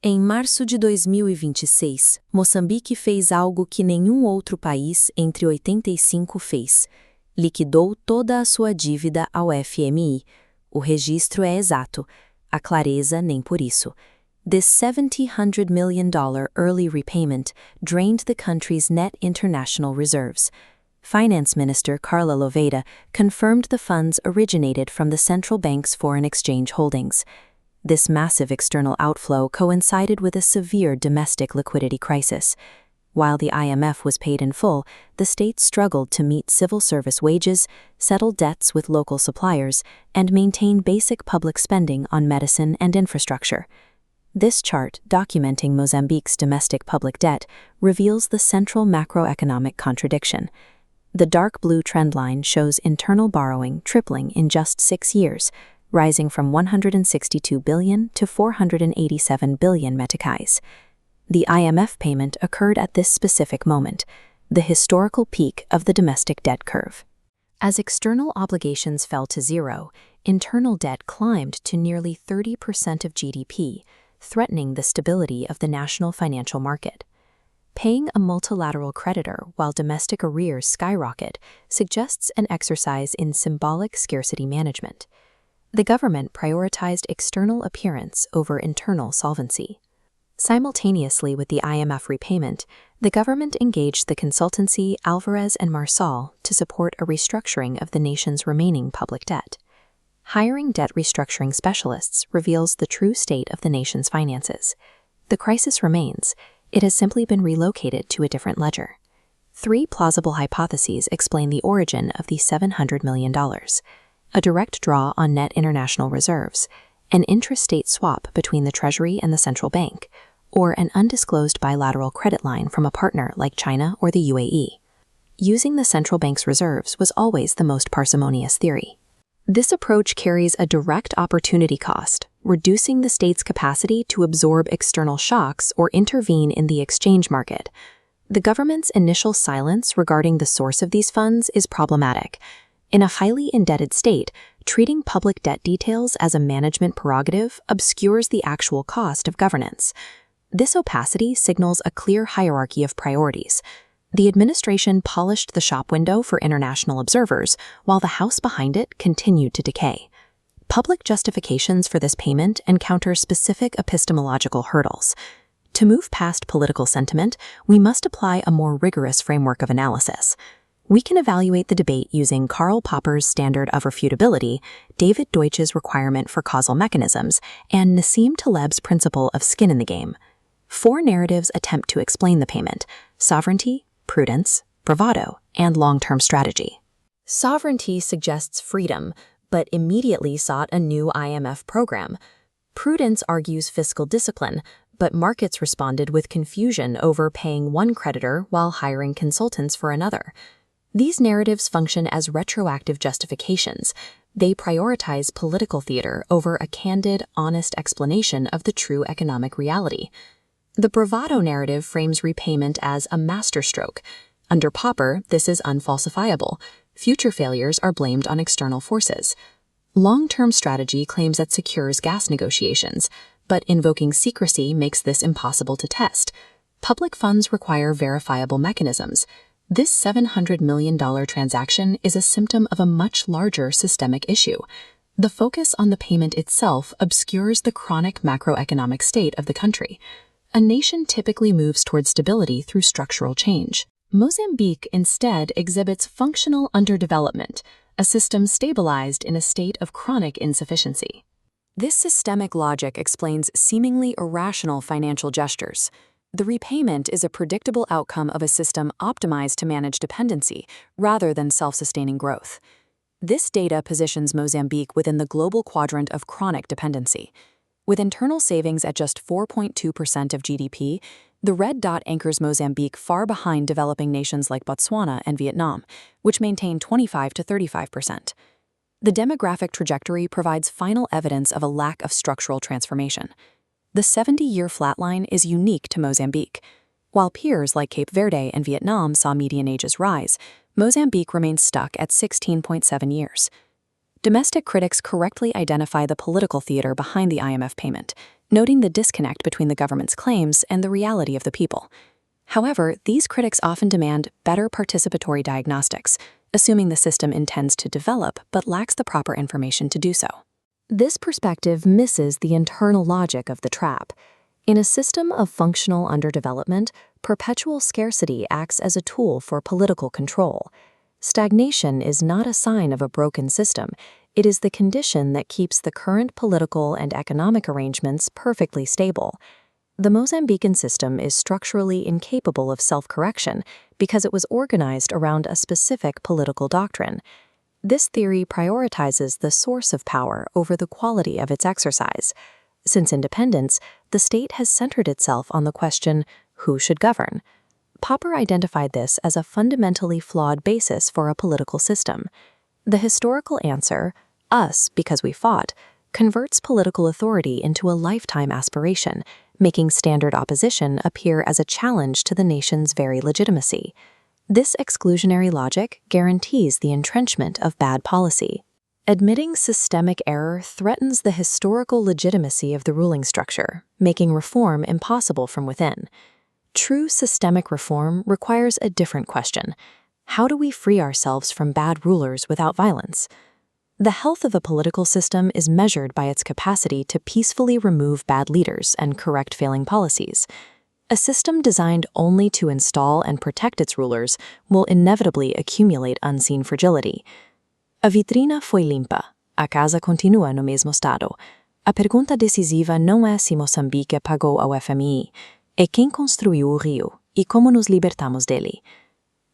Em março de 2026, Moçambique fez algo que nenhum outro país entre 85 fez. Liquidou toda a sua dívida ao FMI. O registro é exato, a clareza nem por isso. This $700 million early repayment drained the country's net international reserves. Finance Minister Karl Popper confirmed the funds originated from the central bank's foreign exchange holdings. This massive external outflow coincided with a severe domestic liquidity crisis. While the IMF was paid in full, the state struggled to meet civil service wages, settle debts with local suppliers, and maintain basic public spending on medicine and infrastructure. This chart, documenting Mozambique's domestic public debt, reveals the central macroeconomic contradiction. The dark blue trendline shows internal borrowing tripling in just 6 years, rising from 162 billion to 487 billion meticais. The IMF payment occurred at this specific moment, the historical peak of the domestic debt curve. As external obligations fell to zero, internal debt climbed to nearly 30% of GDP, threatening the stability of the national financial market. Paying a multilateral creditor while domestic arrears skyrocket suggests an exercise in symbolic scarcity management. The government prioritized external appearance over internal solvency. Simultaneously with the IMF repayment, the government engaged the consultancy Alvarez and Marsal to support a restructuring of the nation's remaining public debt. Hiring debt restructuring specialists reveals the true state of the nation's finances. The crisis remains. It has simply been relocated to a different ledger. 3 plausible hypotheses explain the origin of the $700 million. A direct draw on net international reserves, an intrastate swap between the Treasury and the central bank, or an undisclosed bilateral credit line from a partner like China or the UAE. Using the central bank's reserves was always the most parsimonious theory. This approach carries a direct opportunity cost, reducing the state's capacity to absorb external shocks or intervene in the exchange market. The government's initial silence regarding the source of these funds is problematic. In a highly indebted state, treating public debt details as a management prerogative obscures the actual cost of governance. This opacity signals a clear hierarchy of priorities. The administration polished the shop window for international observers, while the house behind it continued to decay. Public justifications for this payment encounter specific epistemological hurdles. To move past political sentiment, we must apply a more rigorous framework of analysis. We can evaluate the debate using Karl Popper's standard of refutability, David Deutsch's requirement for causal mechanisms, and Nassim Taleb's principle of skin in the game. 4 narratives attempt to explain the payment: sovereignty, prudence, bravado, and long-term strategy. Sovereignty suggests freedom, but immediately sought a new IMF program. Prudence argues fiscal discipline, but markets responded with confusion over paying one creditor while hiring consultants for another. These narratives function as retroactive justifications. They prioritize political theater over a candid, honest explanation of the true economic reality. The bravado narrative frames repayment as a masterstroke. Under Popper, this is unfalsifiable. Future failures are blamed on external forces. Long-term strategy claims it secures gas negotiations, but invoking secrecy makes this impossible to test. Public funds require verifiable mechanisms. This $700 million transaction is a symptom of a much larger systemic issue. The focus on the payment itself obscures the chronic macroeconomic state of the country. A nation typically moves toward stability through structural change. Mozambique instead exhibits functional underdevelopment, a system stabilized in a state of chronic insufficiency. This systemic logic explains seemingly irrational financial gestures. The repayment is a predictable outcome of a system optimized to manage dependency rather than self-sustaining growth. This data positions Mozambique within the global quadrant of chronic dependency. With internal savings at just 4.2% of GDP, the red dot anchors Mozambique far behind developing nations like Botswana and Vietnam, which maintain 25 to 35%. The demographic trajectory provides final evidence of a lack of structural transformation. The 70-year flatline is unique to Mozambique. While peers like Cape Verde and Vietnam saw median ages rise, Mozambique remains stuck at 16.7 years. Domestic critics correctly identify the political theater behind the IMF payment, noting the disconnect between the government's claims and the reality of the people. However, these critics often demand better participatory diagnostics, assuming the system intends to develop but lacks the proper information to do so. This perspective misses the internal logic of the trap. In a system of functional underdevelopment, perpetual scarcity acts as a tool for political control. Stagnation is not a sign of a broken system. It is the condition that keeps the current political and economic arrangements perfectly stable. The Mozambican system is structurally incapable of self-correction because it was organized around a specific political doctrine. This theory prioritizes the source of power over the quality of its exercise. Since independence, the state has centered itself on the question, who should govern? Popper identified this as a fundamentally flawed basis for a political system. The historical answer, us because we fought, converts political authority into a lifetime aspiration, making standard opposition appear as a challenge to the nation's very legitimacy. This exclusionary logic guarantees the entrenchment of bad policy. Admitting systemic error threatens the historical legitimacy of the ruling structure, making reform impossible from within. True systemic reform requires a different question. How do we free ourselves from bad rulers without violence? The health of a political system is measured by its capacity to peacefully remove bad leaders and correct failing policies. A system designed only to install and protect its rulers will inevitably accumulate unseen fragility. A vitrina foi limpa, a casa continua no mesmo estado. A pergunta decisiva não é se Moçambique pagou ao FMI, é quem construiu o rio e como nos libertamos dele.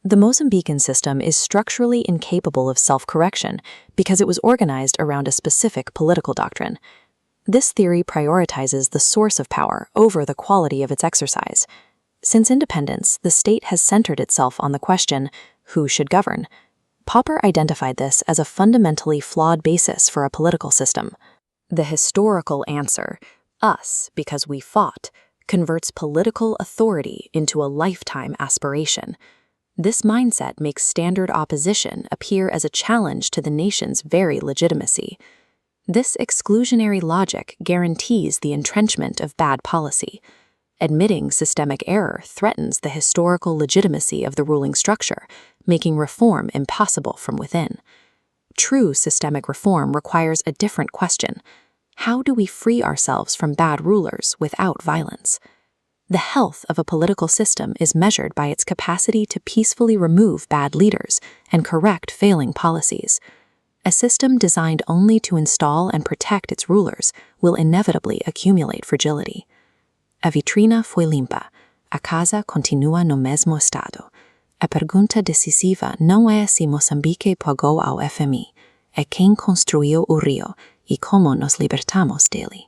The Mozambican system is structurally incapable of self-correction because it was organized around a specific political doctrine. This theory prioritizes the source of power over the quality of its exercise. Since independence, the state has centered itself on the question, who should govern? Popper identified this as a fundamentally flawed basis for a political system. The historical answer, us because we fought, converts political authority into a lifetime aspiration. This mindset makes standard opposition appear as a challenge to the nation's very legitimacy. This exclusionary logic guarantees the entrenchment of bad policy. Admitting systemic error threatens the historical legitimacy of the ruling structure, making reform impossible from within. True systemic reform requires a different question. How do we free ourselves from bad rulers without violence? The health of a political system is measured by its capacity to peacefully remove bad leaders and correct failing policies. A system designed only to install and protect its rulers will inevitably accumulate fragility. A vitrina foi limpa, a casa continua no mesmo estado. A pergunta decisiva não é se Moçambique pagou ao FMI, é quem construiu o rio e como nos libertamos dele.